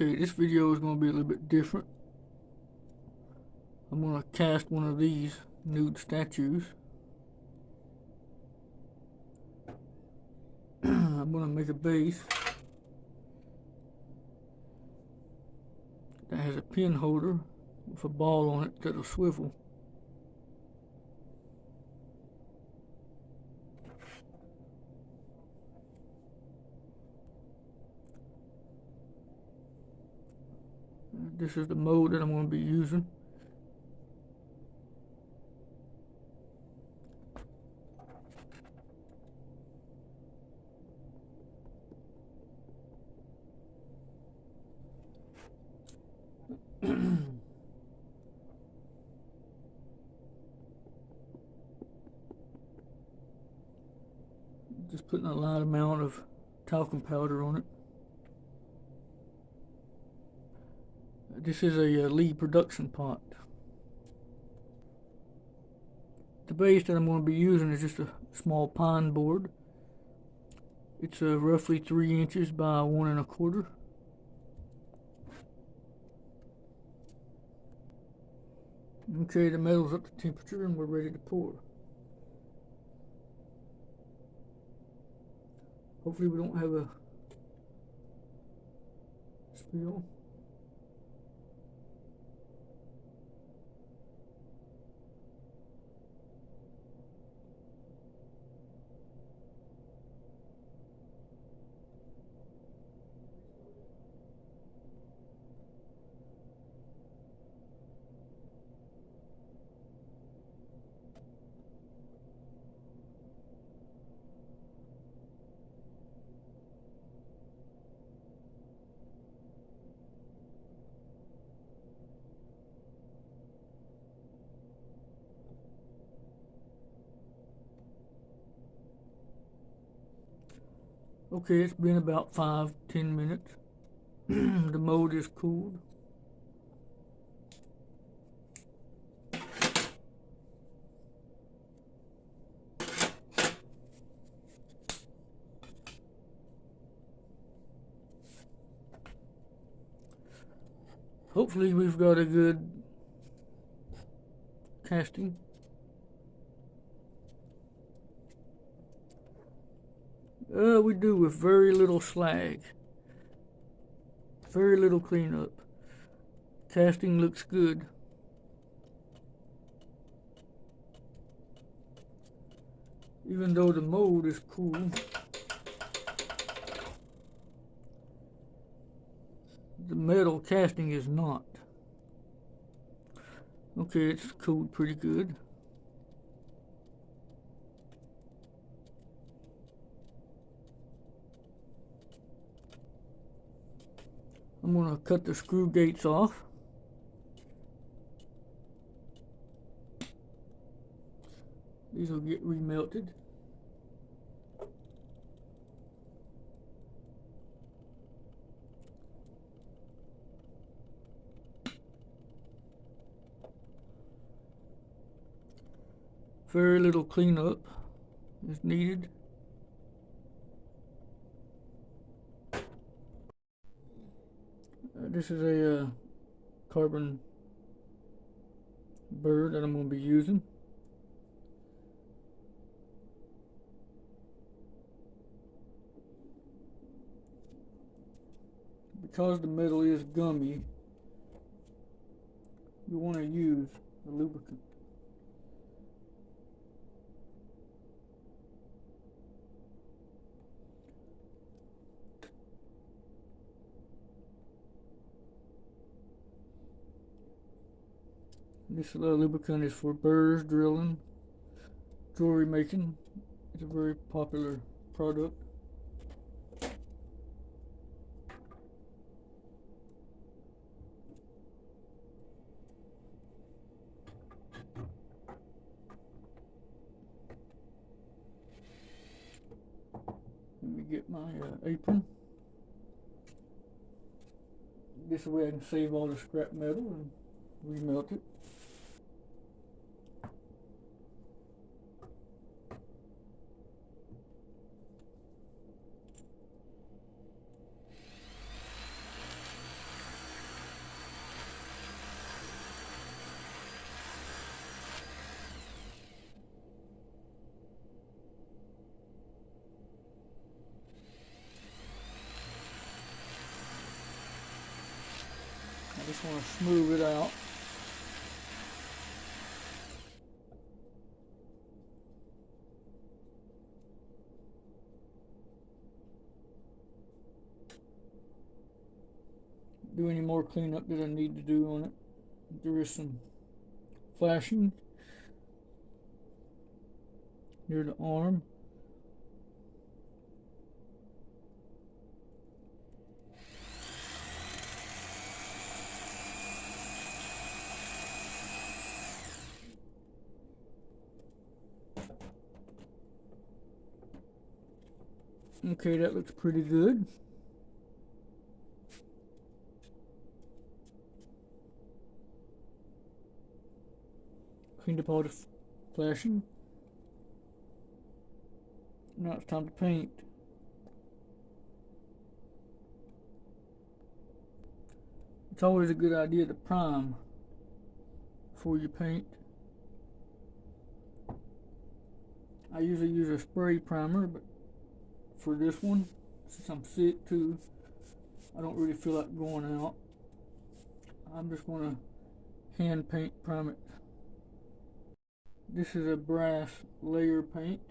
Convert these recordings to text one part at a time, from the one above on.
Okay, this video is going to be a little bit different. I'm going to cast one of these nude statues. I'm going to make a base that has a pin holder with a ball on it that'll swivel. This is the mode that I'm going to be using. Just putting a light amount of talcum powder on it. This is a Lee production pot. The base that I'm going to be using is just a small pine board. It's roughly 3 inches by 1 1/4. Okay, the metal's up to temperature and we're ready to pour. Hopefully we don't have a spill. Okay, it's been about 5-10 minutes. The mold is cooled. Hopefully we've got a good casting. We do with very little slag. Very little cleanup. Casting looks good. Even though the mold is cool, the metal casting is not. Okay, it's cooled pretty good. I'm going to cut the screw gates off. These will get remelted. Very little cleanup is needed. This is a carbon burr that I'm going to be using. Because the metal is gummy, you want to use a lubricant. This lubricant is for burrs, drilling, jewelry making. It's a very popular product. Let me get my apron. This way I can save all the scrap metal and remelt it. just want to smooth it out. Do any more cleanup that I need to do on it. There is some flashing near the arm. Okay, that looks pretty good. Cleaned up all the flashing. Now it's time to paint. It's always a good idea to prime before you paint. I usually use a spray primer, but for this one, since I'm sick too, I don't really feel like going out. I'm just going to hand paint prime it. This is a brass layer paint.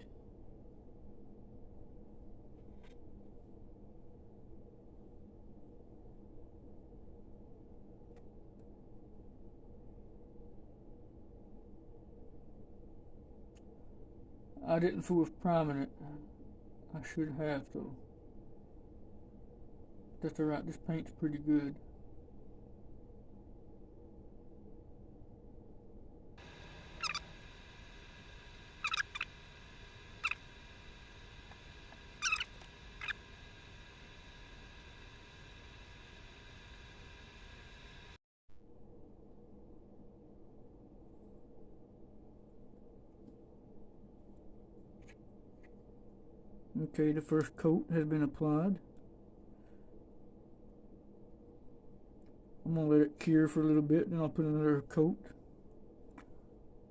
I didn't fool with priming it. I should have though. That's alright, this paint's pretty good. Okay, the first coat has been applied. I'm going to let it cure for a little bit, then I'll put another coat.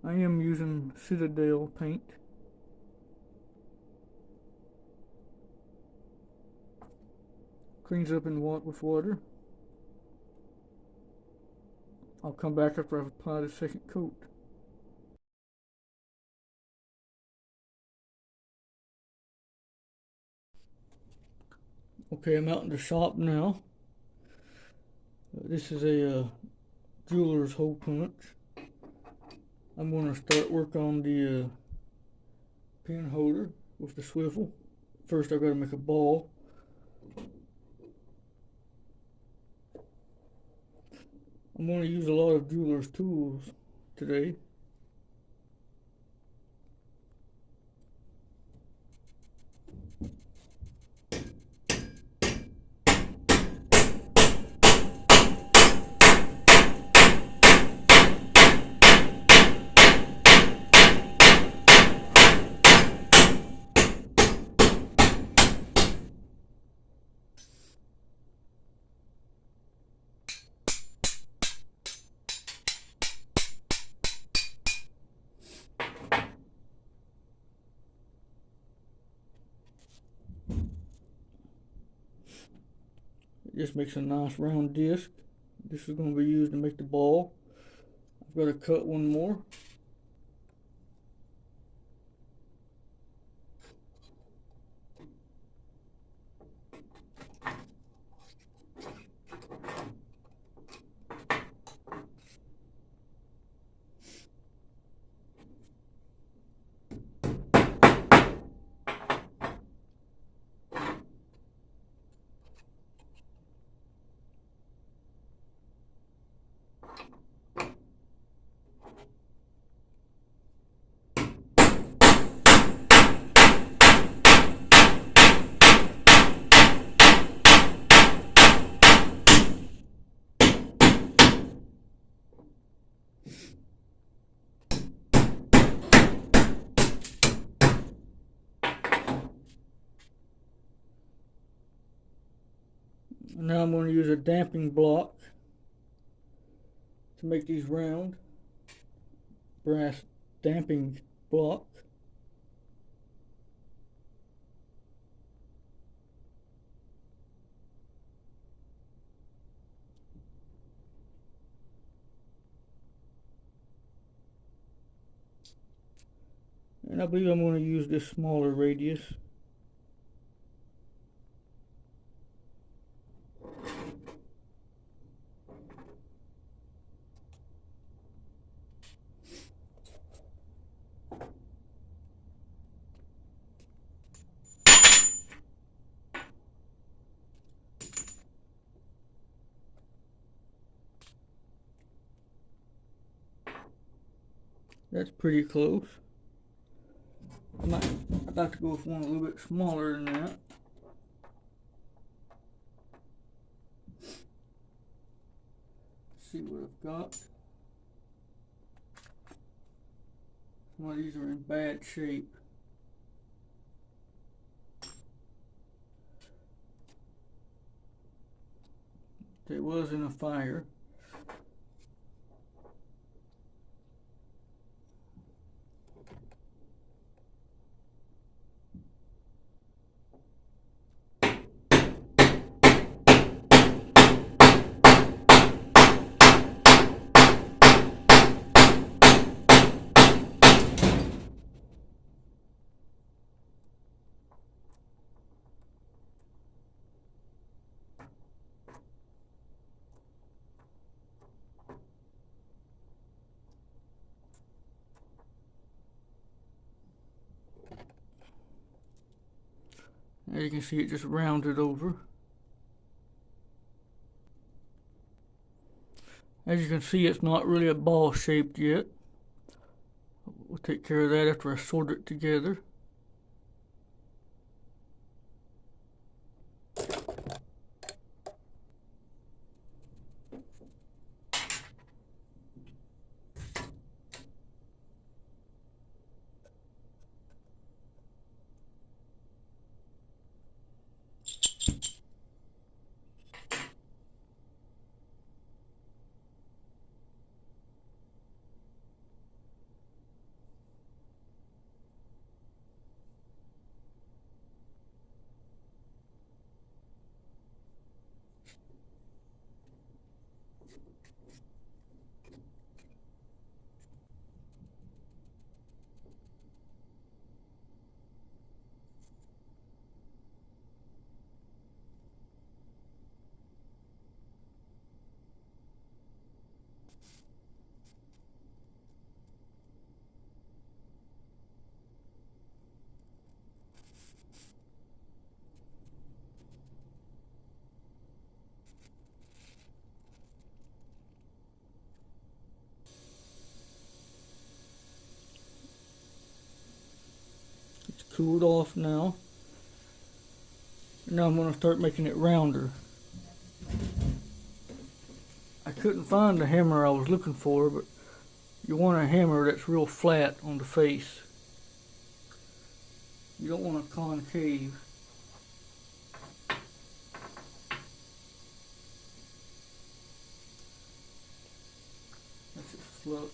I am using Citadel paint. Cleans up with water. I'll come back after I've applied a second coat. Okay, I'm out in the shop now. This is a jeweler's hole punch. I'm going to start work on the pen holder with the swivel. First I've got to make a ball. I'm going to use a lot of jeweler's tools today. It just makes a nice round disc. This is going to be used to make the ball. I've got to cut one more. Now I'm going to use a dapping block to make these round. Brass dapping block. And I believe I'm going to use this smaller radius. That's pretty close. I'd like to go with one a little bit smaller than that. See what I've got. Some of these are in bad shape. They was in a fire. As you can see, it just rounded over. As you can see, it's not really a ball shaped yet. We'll take care of that after I sort it together. Cooled off now. Now I'm going to start making it rounder. I couldn't find the hammer I was looking for, but you want a hammer that's real flat on the face. You don't want a concave. That's its flux.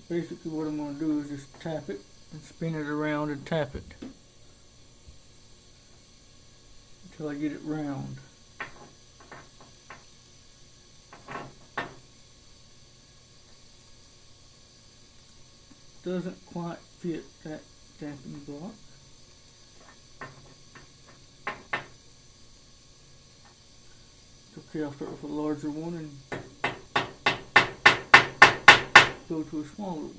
Basically what I'm going to do is just tap it and spin it around and tap it until I get it round. Doesn't quite fit that dapping block. It's okay, I'll start with a larger one and go to a smaller one.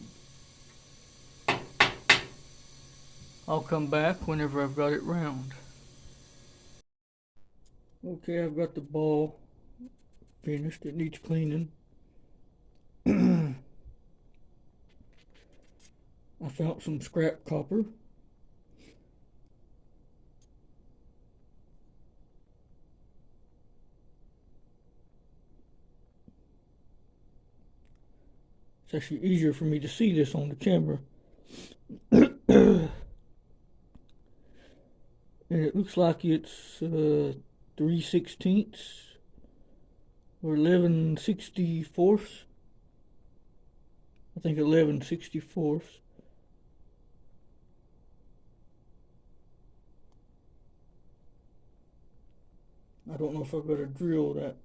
I'll come back whenever I've got it round. Okay, I've got the ball finished. It needs cleaning. I found some scrap copper. It's actually easier for me to see this on the camera. And it looks like it's 3/16 or 11/64. I think 11/64. I don't know if I've got to drill that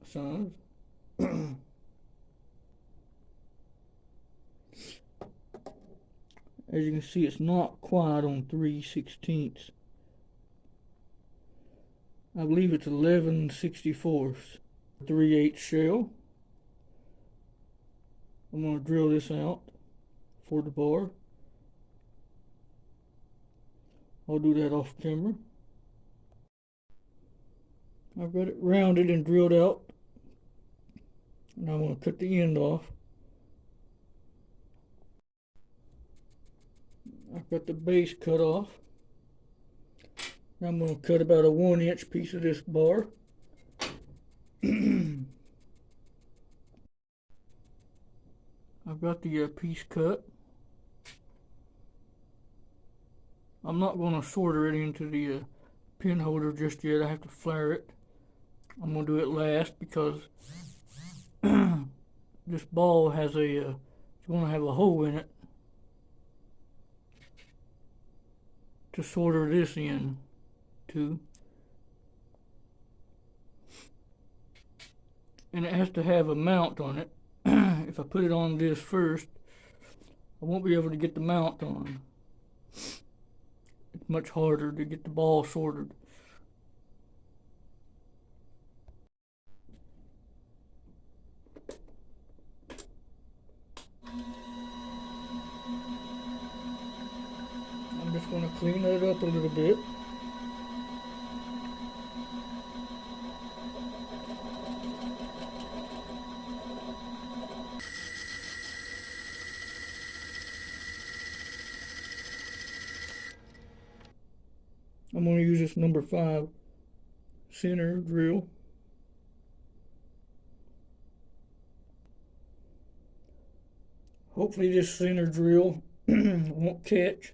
size. As you can see, it's not quite on 3/16. I believe it's 11/64. 3/8 shell. I'm going to drill this out for the bar. I'll do that off camera. I've got it rounded and drilled out. Now I'm going to cut the end off. I've got the base cut off. Now I'm going to cut about a 1-inch piece of this bar. I've got the piece cut. I'm not going to solder it into the pin holder just yet. I have to flare it. I'm going to do it last because this ball has it's going to have a hole in it to solder this in to. And it has to have a mount on it. If I put it on this first, I won't be able to get the mount on. It's much harder to get the ball soldered. I'm just going to clean that up a little bit. I'm going to use this number 5 center drill. Hopefully this center drill won't catch.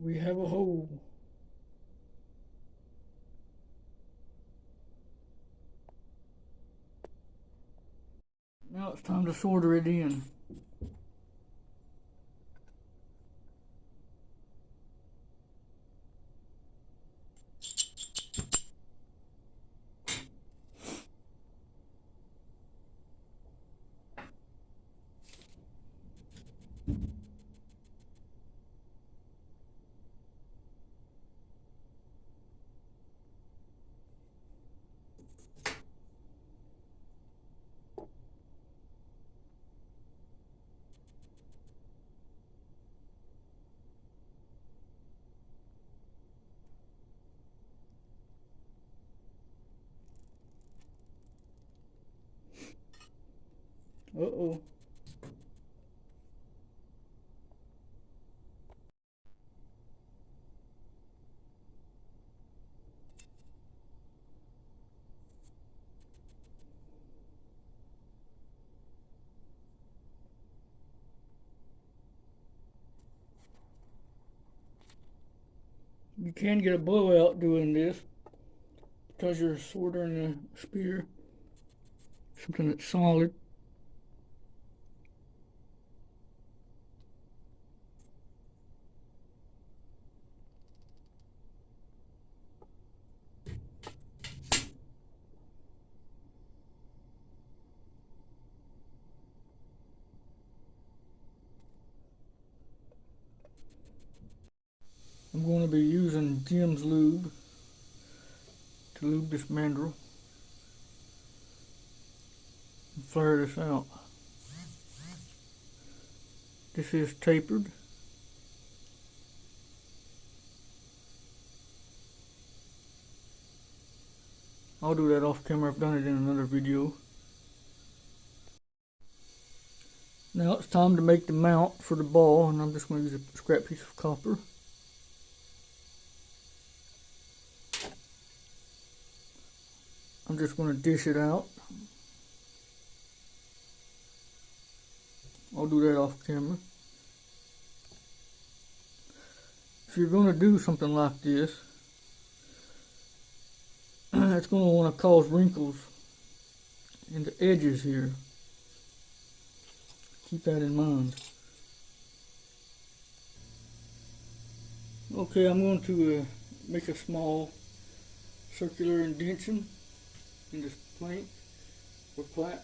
We have a hole. Now it's time to solder it in. Uh-oh. You can get a blowout doing this because you're soldering a spear, something that's solid. I'm going to be using Jim's lube to lube this mandrel and flare this out. This is tapered. I'll do that off camera. I've done it in another video. Now it's time to make the mount for the ball, and I'm just going to use a scrap piece of copper. I'm just going to dish it out. I'll do that off camera. if you're going to do something like this, it's going to want to cause wrinkles in the edges here. Keep that in mind. Okay, I'm going to make a small circular indentation in this plank or plaque.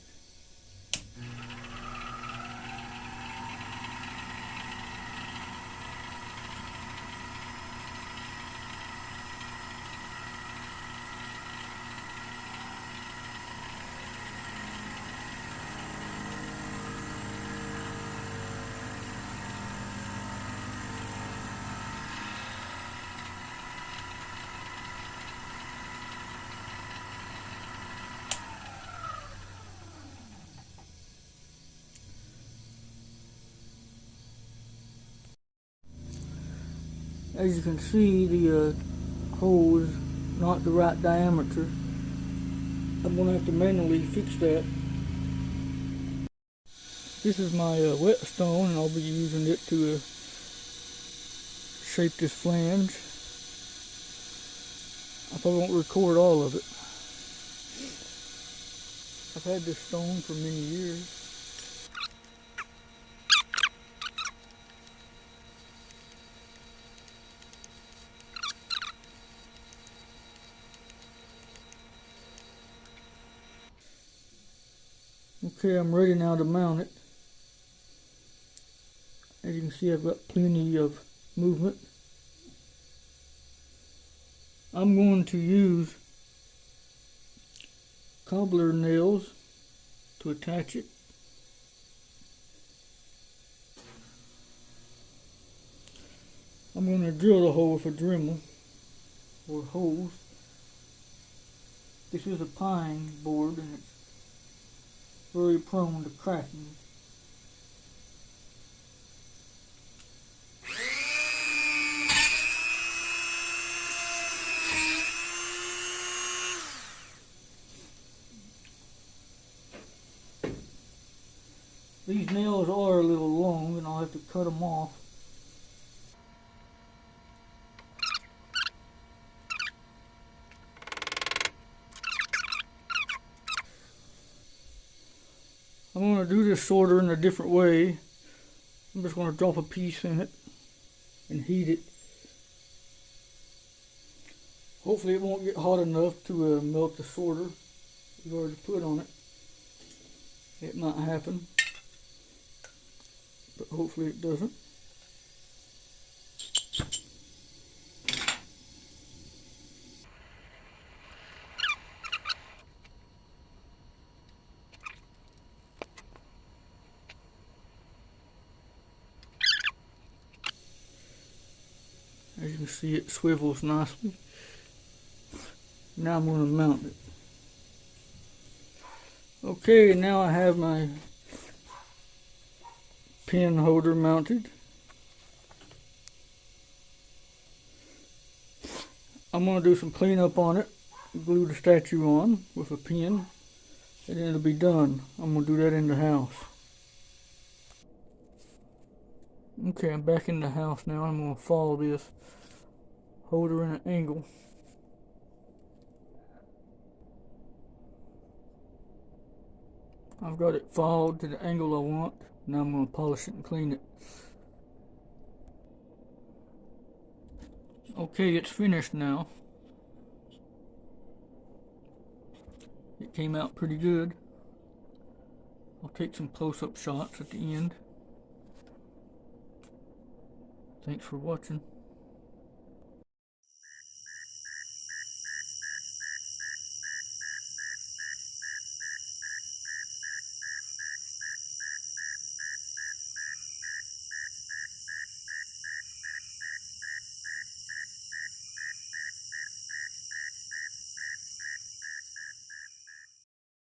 As you can see, the hole is not the right diameter. I'm going to have to manually fix that. This is my whetstone, and I'll be using it to shape this flange. I probably won't record all of it. I've had this stone for many years. Okay, I'm ready now to mount it. As you can see, I've got plenty of movement. I'm going to use cobbler nails to attach it. I'm going to drill the hole with a Dremel or holes. This is a pine board and it's very prone to cracking. These nails are a little long and I'll have to cut them off. I'm going to do this sorter in a different way. I'm just going to drop a piece in it and heat it. Hopefully it won't get hot enough to melt the sorter we've already put on it. It might happen, but hopefully it doesn't. As you can see, it swivels nicely. Now I'm going to mount it. Okay, now I have my pin holder mounted. I'm going to do some cleanup on it, glue the statue on with a pin, and then it'll be done. I'm going to do that in the house. Okay, I'm back in the house now. I'm going to follow this holder in an angle. I've got it followed to the angle I want. Now I'm going to polish it and clean it. Okay, it's finished now. It came out pretty good. I'll take some close-up shots at the end. Thanks for watching.